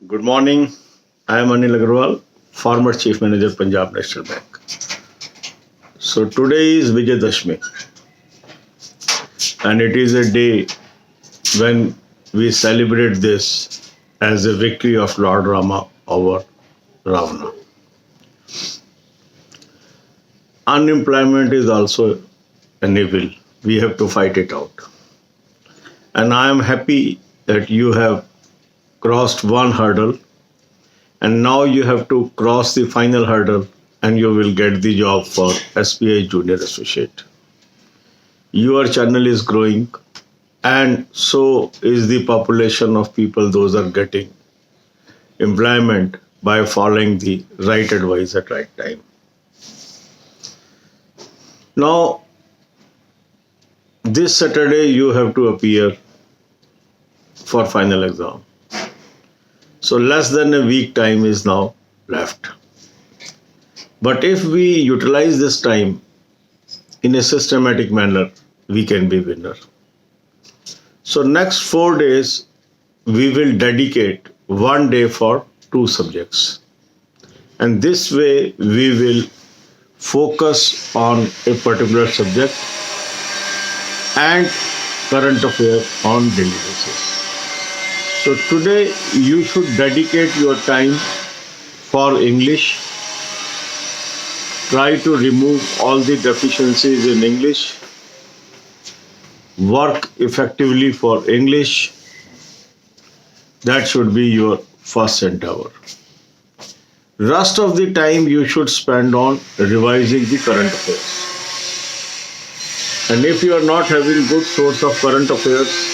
Good morning. I am Anil Agarwal, former Chief Manager, Punjab National Bank. So today is Vijayadashmi, and it is a day when we celebrate this as a victory of Lord Rama over Ravana. Unemployment is also an evil. We have to fight it out. And I am happy that you have crossed one hurdle, and now you have to cross the final hurdle and you will get the job for SBI Junior Associate. Your channel is growing, and so is the population of people those are getting employment by following the right advice at right time. Now, this Saturday you have to appear for final exam. So less than a week time is now left. But if we utilize this time in a systematic manner, we can be winner. So next 4 days, we will dedicate 1 day for 2 subjects. And this way, we will focus on a particular subject and current affair on daily basis. So today you should dedicate your time for English. Try to remove all the deficiencies in English. Work effectively for English. That should be your first endeavor. Rest of the time you should spend on revising the current affairs. And if you are not having good source of current affairs,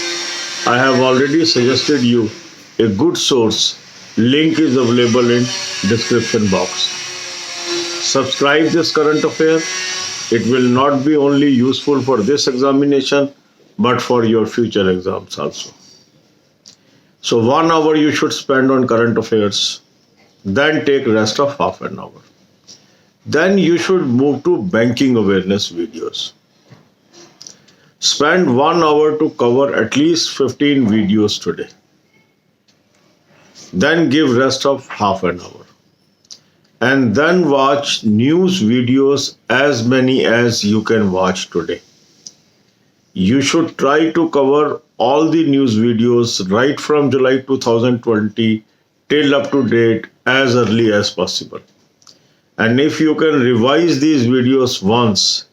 I have already suggested you a good source. Link is available in description box. Subscribe this current affair. It will not be only useful for this examination, but for your future exams also. So 1 hour you should spend on current affairs. Then take rest of half an hour. Then you should move to banking awareness videos. Spend 1 hour to cover at least 15 videos today. Then give rest of half an hour. And then watch news videos as many as you can watch today. You should try to cover all the news videos right from July 2020 till up to date as early as possible. And if you can revise these videos once,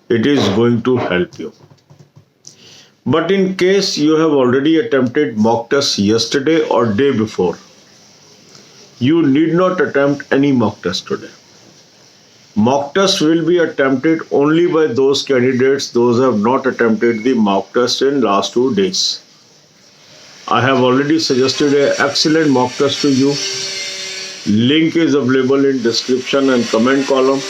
it is going to help you. But in case you have already attempted mock tests yesterday or day before, you need not attempt any mock test today. Mock test will be attempted only by those candidates those who have not attempted the mock test in last 2 days. I have already suggested an excellent mock test to you. Link is available in description and comment column.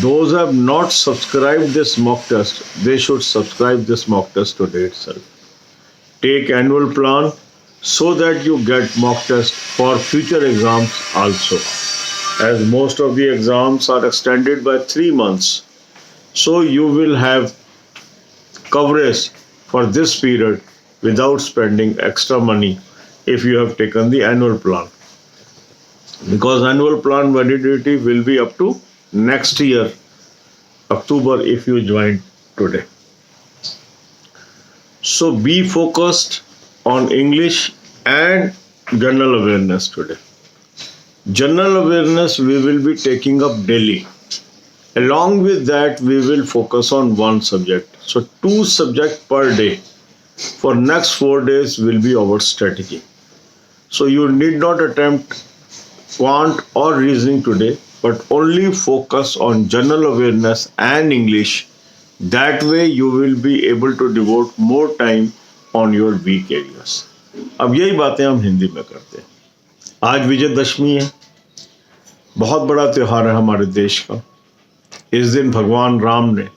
Those who have not subscribed this mock test, they should subscribe this mock test today itself. Take annual plan so that you get mock test for future exams also. As most of the exams are extended by 3 months, so you will have coverage for this period without spending extra money if you have taken the annual plan. Because annual plan validity will be up to next year, October, if you join today. So be focused on English and general awareness today. General awareness we will be taking up daily. Along with that, we will focus on one subject. So 2 subjects per day for next 4 days will be our strategy. So you need not attempt quant or reasoning today, but only focus on general awareness and English. That way you will be able to devote more time on your weak areas. अब यही बातें हम हिंदी में करते हैं. आज विजयदशमी है, बहुत बड़ा त्योहार है हमारे देश का. इस दिन भगवान राम ने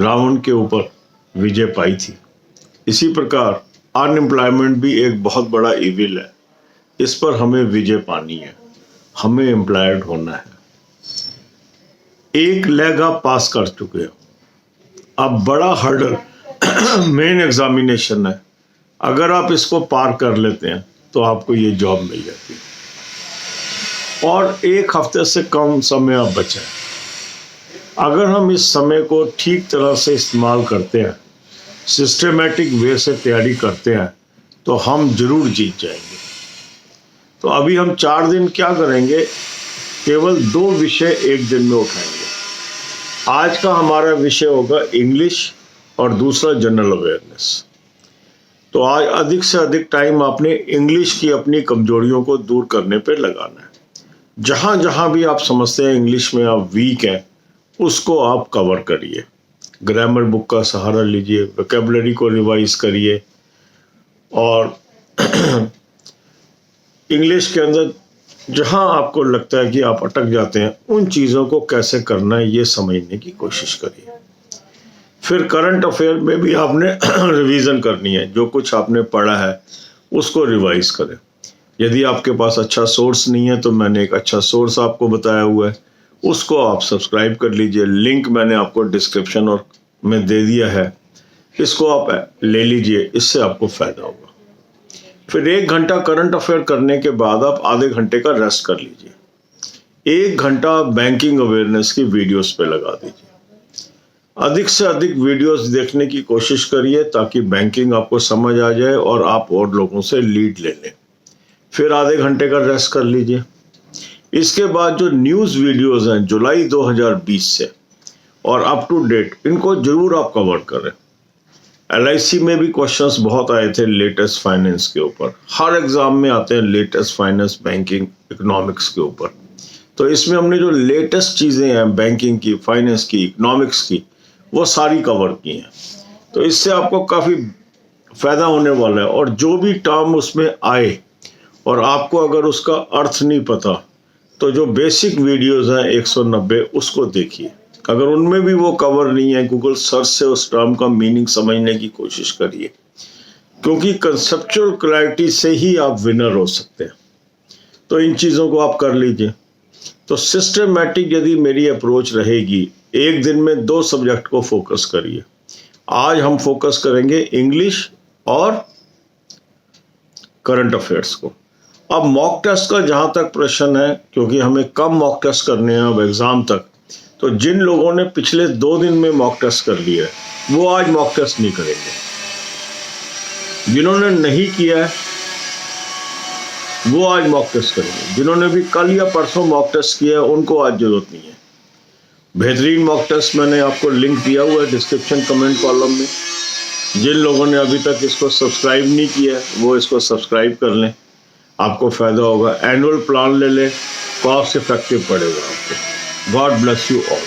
रावण के ऊपर विजय पाई थी. इसी प्रकार अनएम्प्लॉयमेंट भी एक बहुत बड़ा इविल है. इस पर हमें विजय पानी है, हमें एम्प्लॉयड होना है. एक लेग आप पास कर चुके हो, अब बड़ा हर्डल मेन एग्जामिनेशन है. अगर आप इसको पार कर लेते हैं तो आपको ये जॉब मिल जाती है। और 1 हफ्ते से कम समय अब बचा है। अगर हम इस समय को ठीक तरह से इस्तेमाल करते हैं, सिस्टमेटिक वे से तैयारी करते हैं, तो हम जरूर जीत जाएंगे। तो अभी हम 4 दिन क्या करेंगे, केवल 2 विषय एक दिन में उठाएंगे। आज का हमारा विषय होगा इंग्लिश और दूसरा जनरल अवेयरनेस। तो आज अधिक से अधिक टाइम आपने इंग्लिश की अपनी कमजोरियों को दूर करने पे लगाना है। जहां जहां भी आप समझते हैं इंग्लिश में आप वीक हैं, उसको आप कवर करिए। ग्रामर बुक का सहारा लीजिए, वोकैबुलरी को रिवाइज करिए, और इंग्लिश के अंदर जहां आपको लगता है कि आप अटक जाते हैं, उन चीज़ों को कैसे करना है ये समझने की कोशिश करिए। फिर करंट अफेयर में भी आपने रिवीजन करनी है। जो कुछ आपने पढ़ा है उसको रिवाइज करें। यदि आपके पास अच्छा सोर्स नहीं है तो मैंने एक अच्छा सोर्स आपको बताया हुआ है, उसको आप सब्सक्राइब कर लीजिए। लिंक मैंने आपको डिस्क्रिप्शन और में दे दिया है, इसको आप ले लीजिए, इससे आपको फ़ायदा होगा। फिर 1 घंटा करंट अफेयर करने के बाद आप आधे घंटे का रेस्ट कर लीजिए। 1 घंटा बैंकिंग अवेयरनेस की वीडियोस पे लगा दीजिए। अधिक से अधिक वीडियोस देखने की कोशिश करिए ताकि बैंकिंग आपको समझ आ जाए और आप और लोगों से लीड ले लें। फिर आधे घंटे का रेस्ट कर लीजिए। इसके बाद जो न्यूज़ वीडियोस हैं जुलाई 2020 से और अप टू डेट, इनको जरूर आप कवर करें। LIC में भी क्वेश्चंस बहुत आए थे लेटेस्ट फाइनेंस के ऊपर। हर एग्जाम में आते हैं लेटेस्ट फाइनेंस, बैंकिंग, इकोनॉमिक्स के ऊपर। तो इसमें हमने जो लेटेस्ट चीज़ें हैं बैंकिंग की, फाइनेंस की, इकोनॉमिक्स की, वो सारी कवर की हैं। तो इससे आपको काफ़ी फ़ायदा होने वाला है। और जो भी टर्म उसमें आए और आपको अगर उसका अर्थ नहीं पता, तो जो बेसिक वीडियोज़ हैं 190, उसको देखिए। अगर उनमें भी वो कवर नहीं है, गूगल सर्च से उस टर्म का मीनिंग समझने की कोशिश करिए, क्योंकि कंसेप्चुअल क्लैरिटी से ही आप विनर हो सकते हैं। तो इन चीज़ों को आप कर लीजिए। तो सिस्टमेटिक यदि मेरी अप्रोच रहेगी, एक दिन में 2 सब्जेक्ट को फोकस करिए। आज हम फोकस करेंगे इंग्लिश और करंट अफेयर्स को। अब मॉक टेस्ट का जहाँ तक प्रश्न है, क्योंकि हमें कम मॉक टेस्ट करने हैं अब एग्ज़ाम तक, तो जिन लोगों ने पिछले 2 दिन में मॉक टेस्ट कर लिया है, वो आज मॉक टेस्ट नहीं करेंगे। जिन्होंने नहीं किया है वो आज मॉक टेस्ट करेंगे। जिन्होंने भी कल या परसों मॉक टेस्ट किया है, उनको आज जरूरत नहीं है। बेहतरीन मॉक टेस्ट मैंने आपको लिंक दिया हुआ है डिस्क्रिप्शन कमेंट कॉलम में। जिन लोगों ने अभी तक इसको सब्सक्राइब नहीं किया है, वो इसको सब्सक्राइब कर लें, आपको फ़ायदा होगा। एनुअल प्लान ले लें, कॉस्ट इफेक्टिव पड़ेगा आपको। God bless you all.